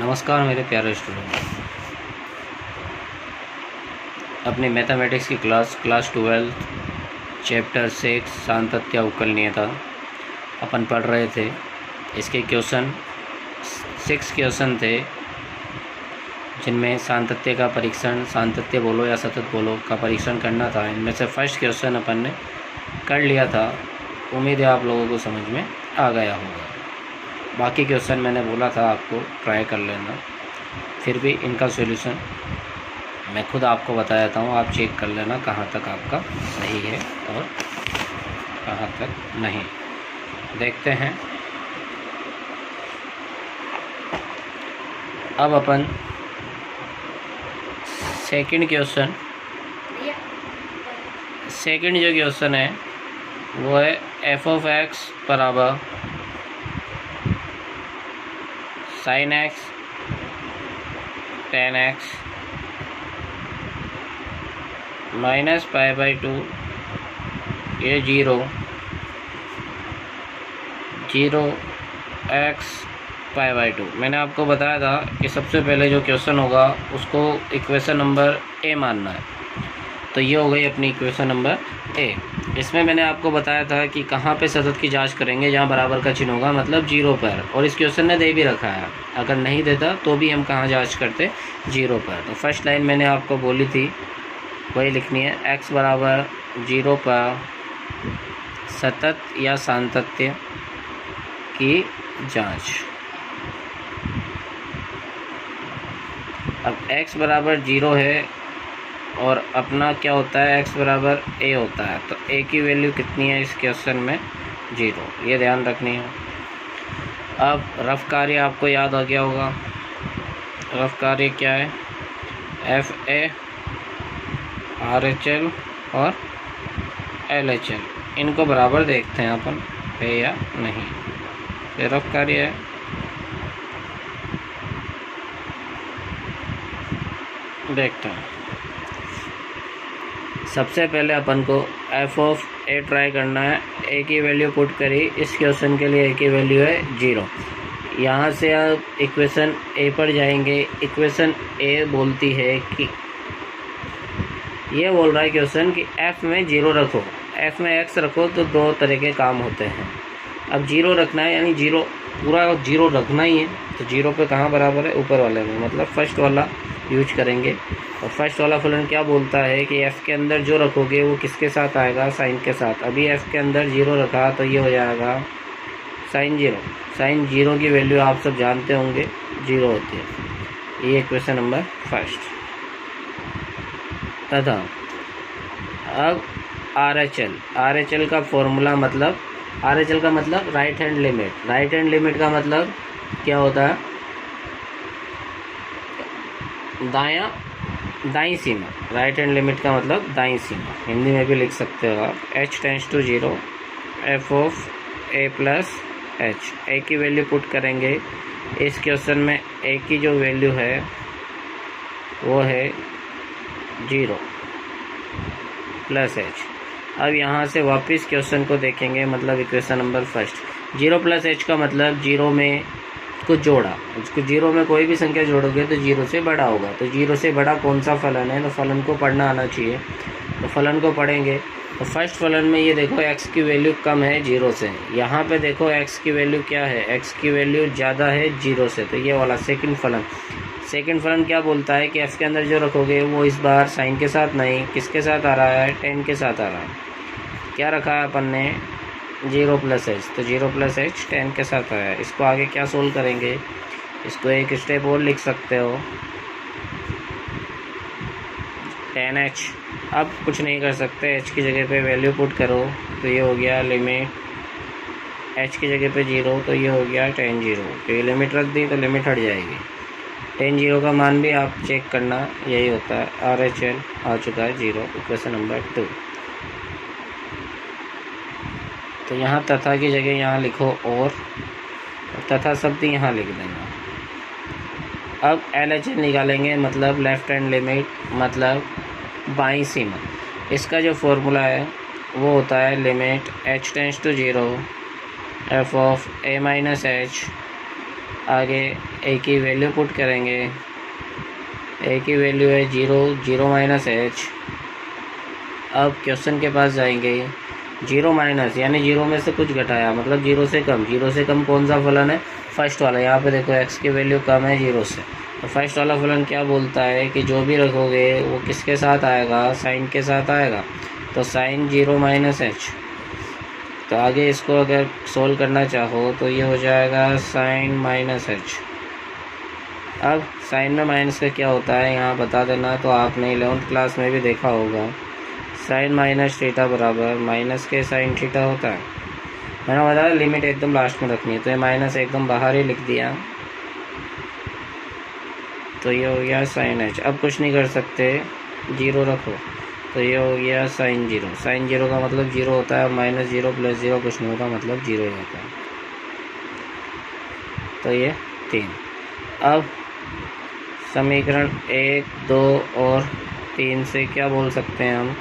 नमस्कार मेरे प्यारे स्टूडेंट। अपनी मैथमेटिक्स की क्लास 12 चैप्टर 6 सांतत्य अवकलनीयता अपन पढ़ रहे थे। इसके क्वेश्चन 6 क्वेश्चन थे जिनमें सांतत्य का परीक्षण, सांतत्य बोलो या सतत बोलो का परीक्षण करना था। इनमें से फर्स्ट क्वेश्चन अपन ने कर लिया था। उम्मीद है आप लोगों को समझ में आ गया होगा। बाकी क्वेश्चन मैंने बोला था आपको ट्राई कर लेना। फिर भी इनका सॉल्यूशन मैं खुद आपको बता देता हूँ, आप चेक कर लेना कहाँ तक आपका सही है और कहाँ तक नहीं। देखते हैं। अब अपन सेकंड जो क्वेश्चन है वो है एफ ऑफ एक्स बराबर sine x ten x minus pi by 2 ये 0 एक्स पाई बाई 2। मैंने आपको बताया था कि सबसे पहले जो क्वेश्चन होगा उसको इक्वेशन नंबर ए मानना है। तो ये हो गई अपनी इक्वेशन नंबर ए। इसमें मैंने आपको बताया था कि कहाँ पे सतत की जांच करेंगे, जहाँ बराबर का चिन्ह होगा, मतलब 0 पर। और इस क्वेश्चन ने दे भी रखा है, अगर नहीं देता तो भी हम कहाँ जांच करते, 0 पर। तो फर्स्ट लाइन मैंने आपको बोली थी वही लिखनी है, x बराबर 0 पर सतत या सांतत्य की जांच। अब x बराबर 0 है और अपना क्या होता है, x बराबर a होता है। तो a की वैल्यू कितनी है इस क्वेश्चन में, 0। ये ध्यान रखनी है। अब रफ कार्य आपको याद आ गया होगा। रफ कार्य क्या है, F A R H L और एल एच एल, इनको बराबर देखते हैं अपन है या नहीं। ये रफ कार्य है। देखते हैं। सबसे पहले अपन को एफ ऑफ ए ट्राई करना है। ए की वैल्यू पुट करी, इस क्वेश्चन के लिए ए की वैल्यू है 0। यहाँ से आप इक्वेशन ए पर जाएंगे। इक्वेशन ए बोलती है कि ये बोल रहा है क्वेश्चन कि एफ में 0 रखो, एफ में एक्स रखो तो 2 तरह के काम होते हैं। अब 0 रखना है, यानी 0 पूरा 0 रखना ही है। तो 0 पे कहाँ बराबर है, ऊपर वाले में, मतलब फर्स्ट वाला यूज करेंगे। और फर्स्ट वाला फलन क्या बोलता है कि f के अंदर जो रखोगे वो किसके साथ आएगा, साइन के साथ। अभी f के अंदर 0 रखा तो ये हो जाएगा साइन 0। साइन 0 की वैल्यू आप सब जानते होंगे 0 होती है। ये क्वेश्चन नंबर फर्स्ट। तथा अब आर एच एल का फॉर्मूला, मतलब आर एच एल का मतलब right hand limit. Right hand limit का मतलब क्या होता है, दाईं सीमा। राइट हैंड लिमिट का मतलब दाईं सीमा, हिंदी में भी लिख सकते हो आप। h tends to 0 F of A plus H. A की वैल्यू पुट करेंगे इस क्वेश्चन में। ए की जो वैल्यू है वो है 0 प्लस एच। अब यहाँ से वापस क्वेश्चन को देखेंगे, मतलब equation number first. 0 plus H का मतलब 0 में कुछ जोड़ा, उसको 0 में कोई भी संख्या जोड़ोगे तो 0 से बड़ा होगा। तो 0 से बड़ा कौन सा फलन है, तो फलन को पढ़ना आना चाहिए। तो फलन को पढ़ेंगे तो फर्स्ट फलन में ये देखो x की वैल्यू कम है 0 से। यहाँ पे देखो x की वैल्यू क्या है, x की वैल्यू ज़्यादा है 0 से। तो ये वाला सेकंड फलन क्या बोलता है कि f के अंदर जो रखोगे वो इस बार साइन के साथ नहीं, किसके साथ आ रहा है, 10 के साथ आ रहा है। क्या रखा है अपन ने, 0 प्लस एच। तो 0 प्लस एच 10 के साथ आया है। इसको आगे क्या सोल्व करेंगे, इसको एक स्टेप और लिख सकते हो, 10h। अब कुछ नहीं कर सकते, h की जगह पे वैल्यू पुट करो तो ये हो गया लिमिट, h की जगह पे 0 तो ये हो गया 10 0। तो ये लिमिट रख दी तो लिमिट हट जाएगी। 10 0 का मान भी आप चेक करना, यही होता है। आर एच एल आ चुका है 0, इक्वेशन नंबर 2। तो यहाँ तथा की जगह यहाँ लिखो और तथा शब्द यहाँ लिख देना। अब एल एच एल निकालेंगे, मतलब लेफ्ट हैंड लिमिट, मतलब बाईं सीमा। इसका जो फॉर्मूला है वो होता है limit h tends to 0 F of a minus h आगे ए की वैल्यू पुट करेंगे। ए की वैल्यू है 0, 0 माइनस एच। अब क्वेश्चन के पास जाएंगे, 0 माइनस यानी 0 में से कुछ घटाया, मतलब 0 से कम। 0 से कम कौन सा फलन है? फर्स्ट वाला। यहाँ पे देखो x की वैल्यू कम है 0 से, तो फर्स्ट वाला फलन क्या बोलता है कि जो भी रखोगे वो किसके साथ आएगा? साइन के साथ आएगा। तो साइन 0 माइनस एच। तो आगे इसको अगर सोल्व करना चाहो तो ये हो जाएगा साइन माइनस एच। अब साइन में माइनस का क्या होता है यहाँ बता देना, तो आपने 11th क्लास में भी देखा होगा। साइन माइनस थीटा बराबर माइनस के साइन थीटा होता है। मैंने बताया लिमिट एकदम लास्ट में रखनी है, तो ये माइनस एकदम बाहर ही लिख दिया, तो ये हो गया साइन एच। अब कुछ नहीं कर सकते, 0 रखो, तो ये हो गया साइन 0। साइन 0 का मतलब 0 होता है, माइनस 0 प्लस 0 कुछ नहीं होता, मतलब 0 ही होता है। तो ये 3। अब समीकरण 1, 2 और 3 से क्या बोल सकते हैं हम?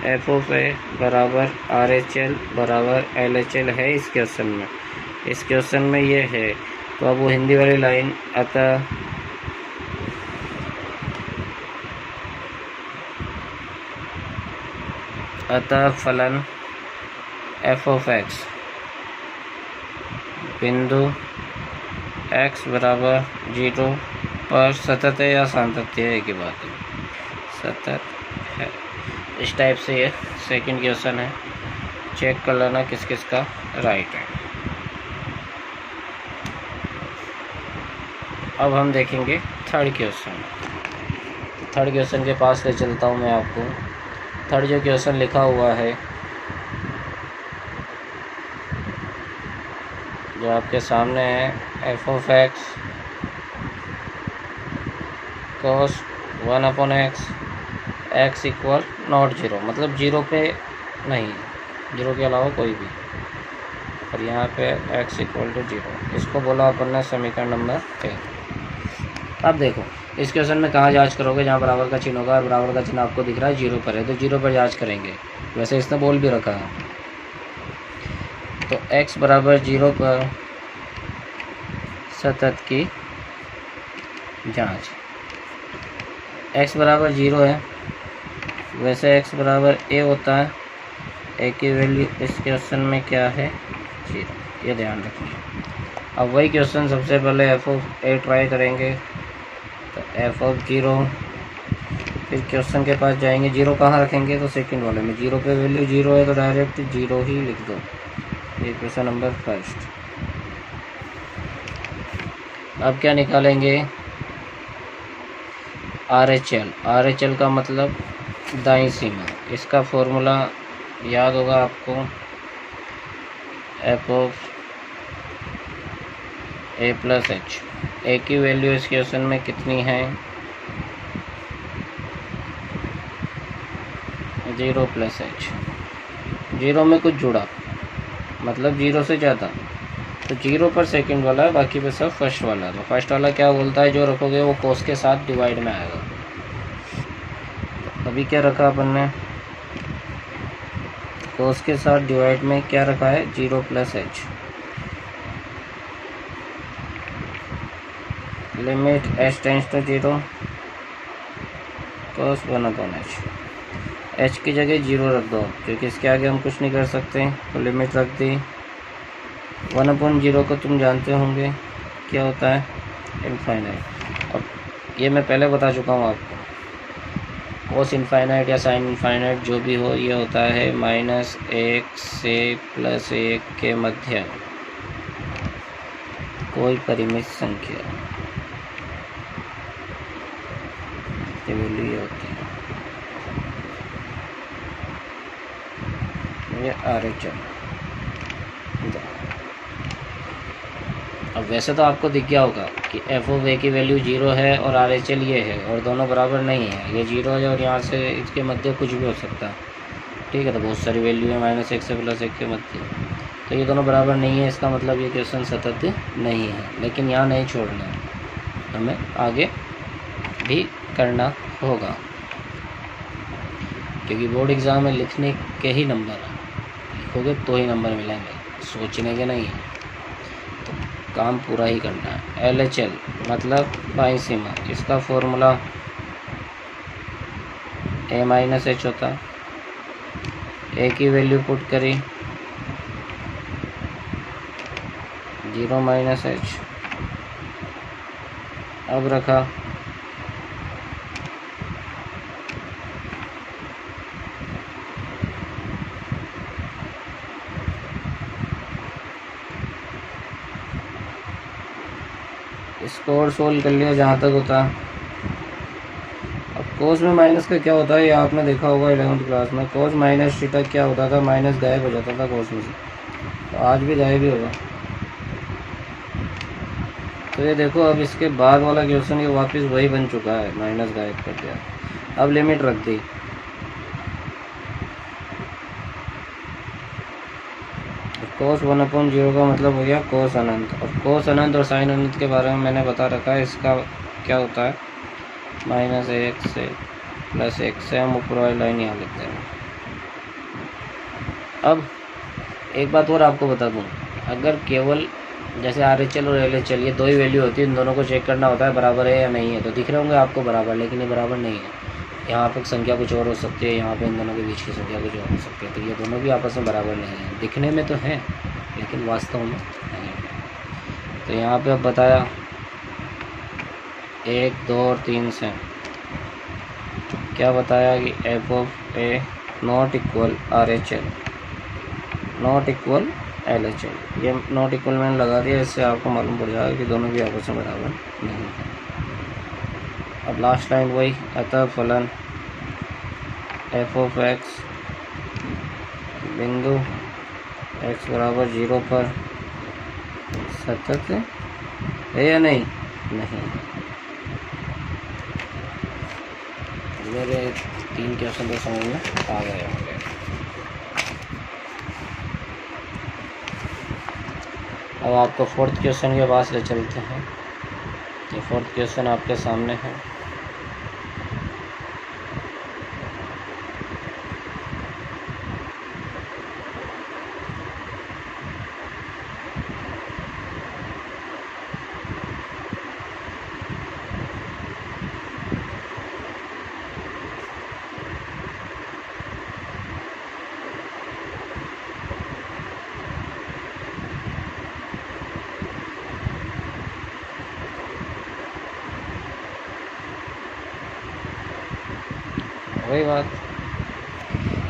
एफ ऑफ ए बराबर आर एच एल बराबर एल एच एल है इस क्वेश्चन में। इस क्वेश्चन में ये है, तो अब वो हिंदी वाली लाइन, अतः फलन एफ ऑफ एक्स बिंदु x बराबर 0 पर सतत है या सातत्य है? की बात है, सतत है। इस टाइप से ये सेकंड क्वेश्चन है, चेक कर लेना किस किस का राइट है। अब हम देखेंगे थर्ड क्वेश्चन। थर्ड क्वेश्चन के पास ले चलता हूँ मैं आपको। थर्ड जो क्वेश्चन लिखा हुआ है, जो आपके सामने है, F of x cos 1/x x equal not 0, मतलब 0 पे नहीं, 0 के अलावा कोई भी, और यहाँ पे x इक्वल टू 0। इसको बोला अपन ने समीकरण नंबर 1। अब देखो इस क्वेश्चन में कहाँ जांच करोगे? जहाँ बराबर का चिन्ह होगा और बराबर का चिन्ह आपको दिख रहा है 0 पर है, तो 0 पर जांच करेंगे। वैसे इसने बोल भी रखा है, तो x बराबर 0 पर सतत की जांच। x बराबर 0 है, वैसे x बराबर a होता है। a की वैल्यू इस क्वेश्चन में क्या है? 0, ये ध्यान रखिए। अब वही क्वेश्चन सबसे पहले एफ ऑफ ए ट्राई करेंगे, तो एफ ऑफ 0। फिर क्वेश्चन के पास जाएंगे, 0 कहाँ रखेंगे? तो सेकंड वाले में। 0 पे वैल्यू 0 है, तो डायरेक्ट 0 ही लिख दो। ये क्वेश्चन नंबर फर्स्ट। अब क्या निकालेंगे? R H L. R H L का मतलब दाईं सीमा। इसका फॉर्मूला याद होगा आपको, F of A plus H. A की वैल्यू इस क्वेश्चन में कितनी है? 0 प्लस एच। 0 में कुछ जुड़ा, मतलब 0 से ज़्यादा, तो 0 पर सेकंड वाला है, बाकी पे सब फर्स्ट वाला है। तो फर्स्ट वाला क्या बोलता है? जो रखोगे वो कोस के साथ डिवाइड में आएगा। तो अभी क्या रखा अपन ने? कोस के साथ डिवाइड में क्या रखा है? 0 plus h. Limit h tends to 0 cos 1/h। H की जगह 0 रख दो, क्योंकि इसके आगे हम कुछ नहीं कर सकते, तो लिमिट रख दी। 1/0 को तुम जानते होंगे क्या होता है? इनफाइनाइट। अब ये मैं पहले बता चुका हूँ आपको, कोस इनफाइनाइट या साइन इनफाइनाइट जो भी हो, ये होता है -1 से +1 के मध्य कोई परिमित संख्या। ये वैल्यू ये होती है, ये आर एच एल। अब वैसे तो आपको दिख गया होगा कि एफ ऑफ ए की वैल्यू 0 है और आर एच एल ये है, और दोनों बराबर नहीं है। ये 0 है और यहाँ से इसके मध्य कुछ भी हो सकता है, ठीक है। तो बहुत सारी वैल्यू है, -1 से +1 के मध्य, तो ये दोनों बराबर नहीं है। इसका मतलब ये क्वेश्चन सतत नहीं है। लेकिन यहाँ नहीं छोड़ना है, हमें आगे भी करना होगा, क्योंकि बोर्ड एग्ज़ाम में लिखने के ही नंबर लिखोगे तो ही नंबर मिलेंगे, सोचने के नहीं है। तो काम पूरा ही करना है। LHL मतलब बाईं सीमा, इसका फॉर्मूला A माइनस एच होता है। A की वैल्यू पुट करी 0 माइनस एच, अब रखा इसको और सोल्व कर लिया जहाँ तक होता। अब कोस में माइनस का क्या होता है ये आपने देखा होगा 11th क्लास में। कोस माइनस थीटा क्या होता था, माइनस गायब हो जाता था कोस में से, तो आज भी गायब ही होगा। तो ये देखो अब इसके बाद वाला क्वेश्चन ये वापस वही बन चुका है, माइनस गायब कर दिया। अब लिमिट रख दी, कोस 1/0 का मतलब हो गया कोस अनंत। और कोस अनंत और साइन अनंत के बारे में मैंने बता रखा है, इसका क्या होता है -1 से +1 से, हम ऊपर वाली लाइन यहाँ लिखते हैं। अब एक बात और आपको बता दूँ, अगर केवल जैसे RHL और LHL ये दो ही वैल्यू होती है, इन दोनों को चेक करना होता है बराबर है या नहीं है, तो दिख रहे होंगे आपको बराबर, लेकिन ये बराबर नहीं है। यहाँ पर संख्या कुछ और हो सकती है, यहाँ पे इन दोनों के बीच की संख्या कुछ और हो सकती है, तो ये दोनों भी आपस में बराबर नहीं है। दिखने में तो है लेकिन वास्तव में नहीं। तो यहाँ पे अब बताया 1, 2 और 3 से क्या बताया कि f(a) not equal RHL not equal LHL। ये नॉट इक्वल मैंने लगा दिया, इससे आपको मालूम पड़ जाएगा कि दोनों भी आपस में बराबर नहीं है। अब लास्ट लाइन वही, अतः फलन f(x) बिंदु x बराबर 0 पर सतत है या नहीं? नहीं। मेरे 3 क्वेश्चन तो समझ में आ गए होंगे। अब आपको 4th क्वेश्चन के पास ले चलते हैं। ये 4th क्वेश्चन आपके सामने है। वही बात,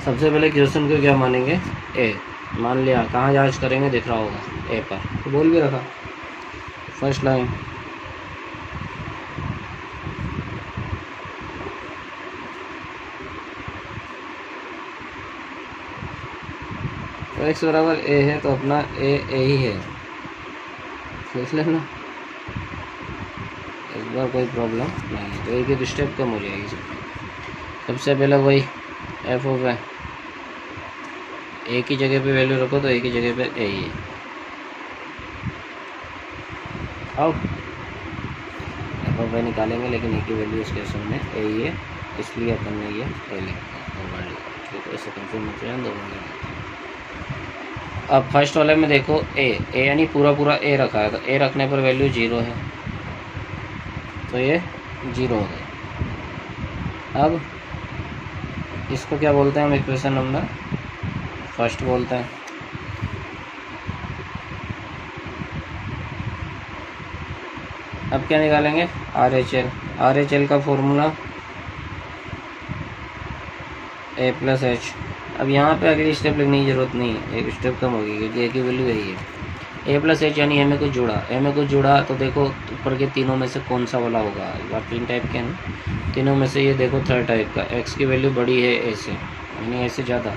सबसे पहले क्वेश्चन को क्या मानेंगे? ए मान लिया। कहाँ जांच करेंगे? दिख रहा होगा ए पर, तो बोल भी रखा। फर्स्ट लाइन तो x बराबर a है, तो अपना a ही है, देख लेना, इस बार कोई प्रॉब्लम नहीं है। तो एक ही स्टेप कम हो जाएगी सबसे पहले वही f(a) एक ही जगह पे वैल्यू रखो, तो एक ही जगह पे a ही है। अब f(a) निकालेंगे, लेकिन एक ही वैल्यू इसके सामने a ही है, इसलिए अपन ने ये a लिखा है। ऐसे कंफ्यूज मत जाए, दो बार। अब फर्स्ट वाले में देखो a यानी पूरा a रखा है, तो a रखने पर वैल्यू 0 है, तो ये 0 हो गया। अब इसको क्या बोलते हैं हम? इक्वेशन नंबर फर्स्ट बोलते हैं। अब क्या निकालेंगे? RHL का फॉर्मूला A + H। अब यहाँ पे अगली स्टेप लिखने की ज़रूरत नहीं है, एक स्टेप कम होगी, क्योंकि A की वैल्यू यही है। A + H यानी A में कुछ जुड़ा, तो देखो ऊपर के तीनों में से कौन सा वाला होगा? बार 3 टाइप के हैं, तीनों में से ये देखो थर्ड टाइप का, x की वैल्यू बड़ी है a से, यानी a से ज़्यादा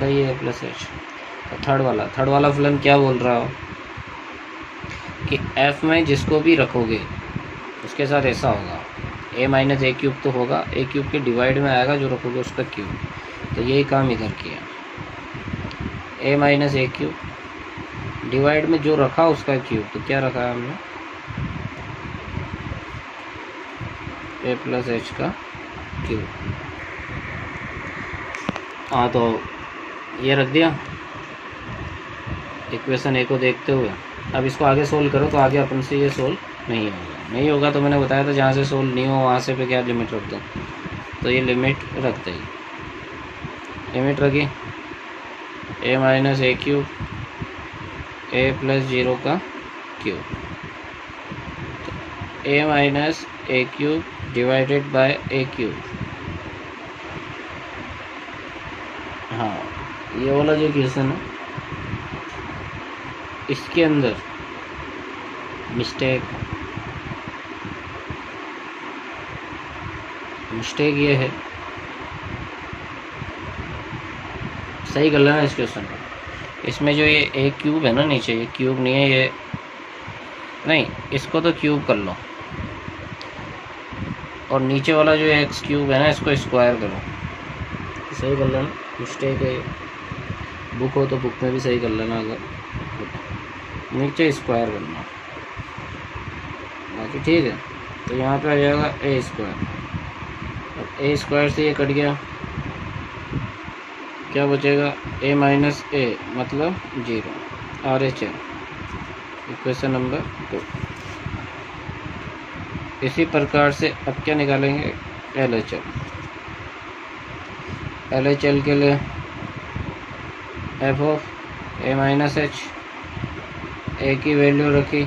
ये A + H। तो थर्ड वाला फलन क्या बोल रहा हो कि f में जिसको भी रखोगे उसके साथ ऐसा होगा, a - a³ तो होगा, a³ के डिवाइड में आएगा जो रखोगे उसका क्यूब। तो यही काम इधर किया, a - a³ डिवाइड में जो रखा उसका क्यूब। तो क्या रखा है हमने? A + H का क्यूब। हाँ, तो ये रख दिया इक्वेशन A को देखते हुए। अब इसको आगे सोल्व करो तो आगे अपन से ये सोल्व नहीं होगा तो मैंने बताया था जहाँ से सोल्व नहीं हो वहाँ से पे क्या लिमिट रख दो, तो ये लिमिट रख देगी। लिमिट रखी a minus A cube a plus 0 का क्यूब, तो a minus A cube divided by A cube. हाँ, ये वाला जो क्वेश्चन है इसके अंदर मिस्टेक ये है, सही कर लेना इस क्वेश्चन को। इसमें जो ये ए क्यूब है ना नीचे, ये क्यूब नहीं है, ये नहीं, इसको तो क्यूब कर लो और नीचे वाला जो एक्स क्यूब है ना इसको स्क्वायर करो, सही कर लेना। मिस्टेक है, बुक हो तो बुक में भी सही कर लेना, अगर नीचे स्क्वायर करना बाकी ठीक है। तो यहाँ पे आ जाएगा ए स्क्वायर, अब ए स्क्वायर से ये कट गया, क्या बचेगा a माइनस ए मतलब 0, RHL इक्वेशन नंबर 2। इसी प्रकार से अब क्या निकालेंगे LHL के लिए f of a minus H, A की वैल्यू रखी,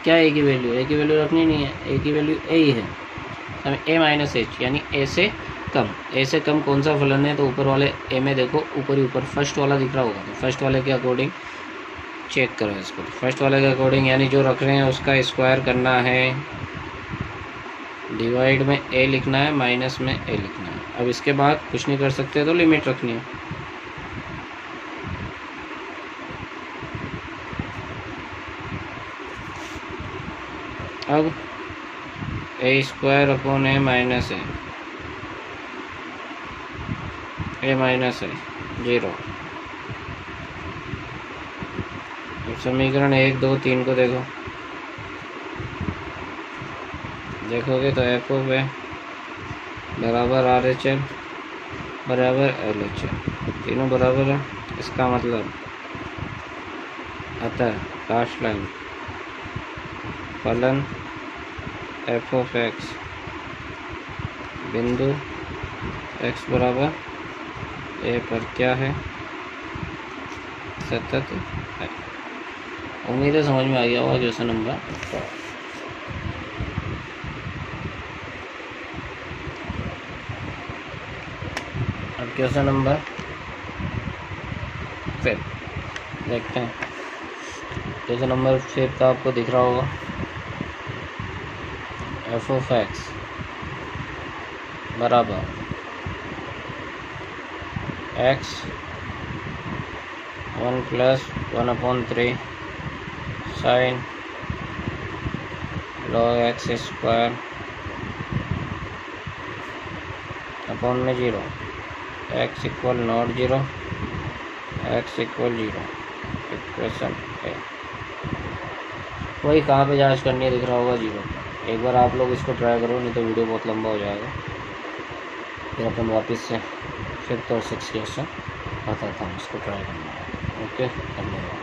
क्या ए की वैल्यू रखनी नहीं है, ए की वैल्यू ए ही है, a माइनस एच यानी ए से कम। ए से कम कौन सा फलन है, तो ऊपर वाले ए में देखो, ऊपर ही ऊपर फर्स्ट वाला दिख रहा होगा, तो फर्स्ट वाले के अकॉर्डिंग चेक करो इसको, तो फर्स्ट वाले के अकॉर्डिंग यानी जो रख रहे हैं उसका स्क्वायर करना है, डिवाइड में ए लिखना है, माइनस में ए लिखना है। अब इसके बाद कुछ नहीं कर सकते तो लिमिट रखनी है। अब ए स्क्वायर अपॉन ए माइनस ए माइनस है 0। समीकरण 1, 2, 3 को देखोगे तो एफ ऑफ ए बराबर RHL बराबर LHL, तीनों बराबर है। इसका मतलब अतः लास्ट लाइन फलन एफ ऑफ एक्स बिंदु x बराबर ए पर क्या है, सतत है। उम्मीद है समझ में आ गया होगा क्वेश्चन नंबर। अब क्वेश्चन नंबर 5 देखते हैं। क्वेश्चन नंबर 5 का आपको दिख रहा होगा, एफ ऑफ एक्स बराबर x 1 plus 1/3 sine log x square upon में 0, x equal not 0, x equal 0। Equation है वही, कहाँ पे जांच करनी है दिख रहा होगा 0। एक बार आप लोग इसको ट्राई करो, नहीं तो वीडियो बहुत लंबा हो जाएगा। फिर अपन वापस से 5th और 6th क्वेश्चन बताता हूँ, इसको ट्राई करना है। ओके, धन्यवाद।